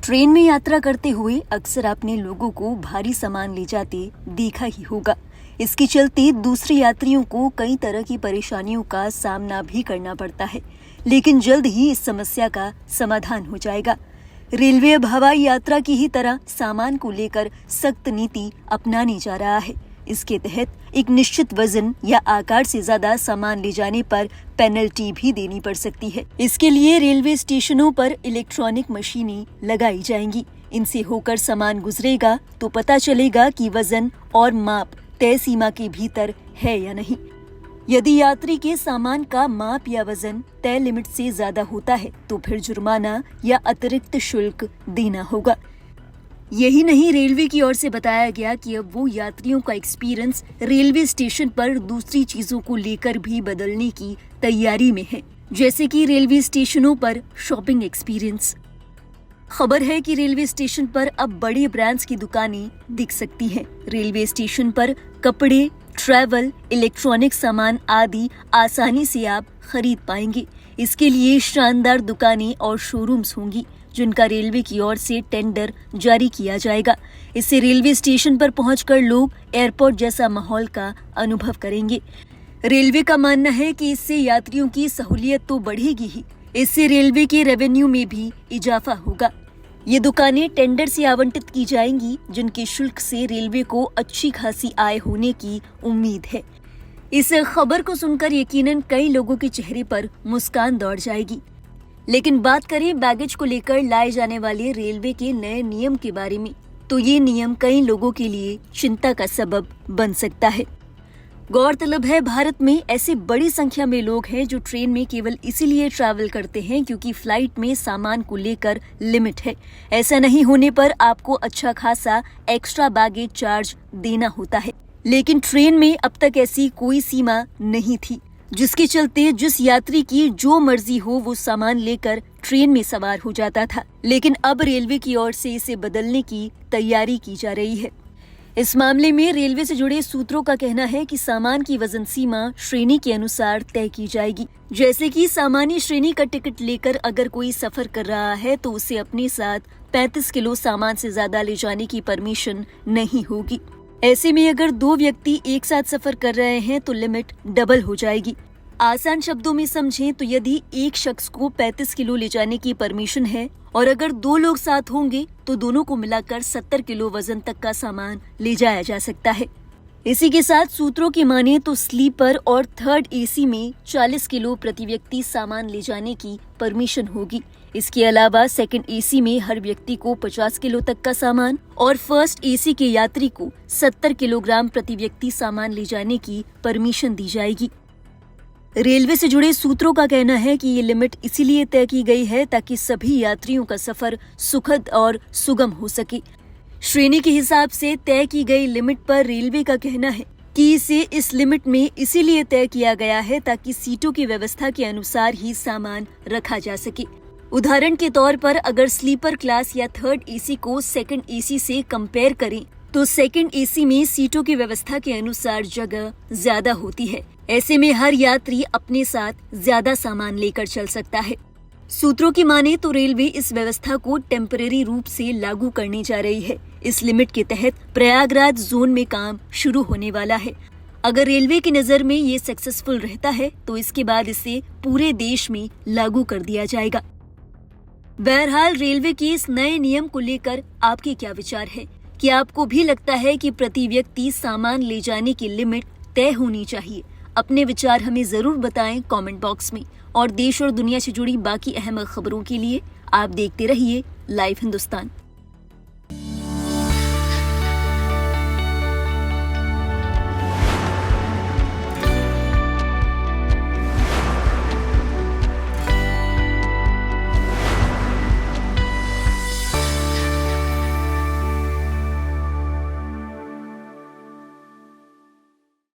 Train में यात्रा करते हुए अक्सर आपने लोगों को भारी सामान ले जाते देखा ही होगा। इसके चलते दूसरे यात्रियों को कई तरह की परेशानियों का सामना भी करना पड़ता है, लेकिन जल्द ही इस समस्या का समाधान हो जाएगा। रेलवे अब हवाई यात्रा की ही तरह सामान को लेकर सख्त नीति अपनाने जा रहा है। इसके तहत एक निश्चित वजन या आकार से ज्यादा सामान ले जाने पर पेनल्टी भी देनी पड़ सकती है। इसके लिए रेलवे स्टेशनों पर इलेक्ट्रॉनिक मशीनें लगाई जाएंगी। इनसे होकर सामान गुजरेगा तो पता चलेगा कि वजन और माप तय सीमा के भीतर है या नहीं। यदि यात्री के सामान का माप या वजन तय लिमिट से ज्यादा होता है तो फिर जुर्माना या अतिरिक्त शुल्क देना होगा। यही नहीं, रेलवे की ओर से बताया गया कि अब वो यात्रियों का एक्सपीरियंस रेलवे स्टेशन पर दूसरी चीजों को लेकर भी बदलने की तैयारी में है, जैसे कि रेलवे स्टेशनों पर शॉपिंग एक्सपीरियंस। खबर है कि रेलवे स्टेशन पर अब बड़े ब्रांड्स की दुकानें दिख सकती हैं। रेलवे स्टेशन पर कपड़े, ट्रैवल, इलेक्ट्रॉनिक सामान आदि आसानी से आप खरीद पाएंगे। इसके लिए शानदार दुकानें और शोरूम्स होंगी, जिनका रेलवे की ओर से टेंडर जारी किया जाएगा। इससे रेलवे स्टेशन पर पहुंचकर लोग एयरपोर्ट जैसा माहौल का अनुभव करेंगे। रेलवे का मानना है कि इससे यात्रियों की सहूलियत तो बढ़ेगी ही, इससे रेलवे के रेवेन्यू में भी इजाफा होगा। ये दुकानें टेंडर से आवंटित की जाएंगी, जिनके शुल्क से रेलवे को अच्छी खासी आय होने की उम्मीद है। इस खबर को सुनकर यकीनन कई लोगों के चेहरे पर मुस्कान दौड़ जाएगी। लेकिन बात करें बैगेज को लेकर लाए जाने वाले रेलवे के नए नियम के बारे में, तो ये नियम कई लोगों के लिए चिंता का सबब बन सकता है। गौरतलब है, भारत में ऐसे बड़ी संख्या में लोग हैं जो ट्रेन में केवल इसीलिए ट्रैवल करते हैं क्योंकि फ्लाइट में सामान को लेकर लिमिट है। ऐसा नहीं होने पर आपको अच्छा खासा एक्स्ट्रा बैगेज चार्ज देना होता है, लेकिन ट्रेन में अब तक ऐसी कोई सीमा नहीं थी, जिसके चलते जिस यात्री की जो मर्जी हो वो सामान लेकर ट्रेन में सवार हो जाता था। लेकिन अब रेलवे की ओर से इसे बदलने की तैयारी की जा रही है। इस मामले में रेलवे से जुड़े सूत्रों का कहना है कि सामान की वजन सीमा श्रेणी के अनुसार तय की जाएगी। जैसे कि सामान्य श्रेणी का टिकट लेकर अगर कोई सफर कर रहा है तो उसे अपने साथ 35 किलो सामान से ज्यादा ले जाने की परमिशन नहीं होगी। ऐसे में अगर 2 व्यक्ति एक साथ सफर कर रहे हैं तो लिमिट डबल हो जाएगी। आसान शब्दों में समझें तो यदि एक शख्स को 35 किलो ले जाने की परमिशन है और अगर 2 लोग साथ होंगे तो दोनों को मिलाकर 70 किलो वजन तक का सामान ले जाया जा सकता है। इसी के साथ सूत्रों की माने तो स्लीपर और थर्ड एसी में 40 किलो प्रति व्यक्ति सामान ले जाने की परमिशन होगी। इसके अलावा सेकंड एसी में हर व्यक्ति को 50 किलो तक का सामान और फर्स्ट एसी के यात्री को 70 किलोग्राम प्रति व्यक्ति सामान ले जाने की परमिशन दी जाएगी। रेलवे से जुड़े सूत्रों का कहना है कि ये लिमिट इसीलिए तय की गई है ताकि सभी यात्रियों का सफर सुखद और सुगम हो सके। श्रेणी के हिसाब से तय की गई लिमिट पर रेलवे का कहना है कि इसे इस लिमिट में इसीलिए तय किया गया है ताकि सीटों की व्यवस्था के अनुसार ही सामान रखा जा सके। उदाहरण के तौर पर अगर स्लीपर क्लास या थर्ड एसी को सेकंड एसी से कंपेयर करें तो सेकंड एसी में सीटों की व्यवस्था के अनुसार जगह ज्यादा होती है। ऐसे में हर यात्री अपने साथ ज्यादा सामान लेकर चल सकता है। सूत्रों की माने तो रेलवे इस व्यवस्था को टेम्परेरी रूप से लागू करने जा रही है। इस लिमिट के तहत प्रयागराज जोन में काम शुरू होने वाला है। अगर रेलवे की नजर में ये सक्सेसफुल रहता है तो इसके बाद इसे पूरे देश में लागू कर दिया जाएगा। बहरहाल, रेलवे के इस नए नियम को लेकर आपके क्या विचार है? क्या आपको भी लगता है कि प्रति व्यक्ति सामान ले जाने की लिमिट तय होनी चाहिए? अपने विचार हमें जरूर बताएं कमेंट बॉक्स में। और देश और दुनिया से जुड़ी बाकी अहम खबरों के लिए आप देखते रहिए लाइव हिंदुस्तान।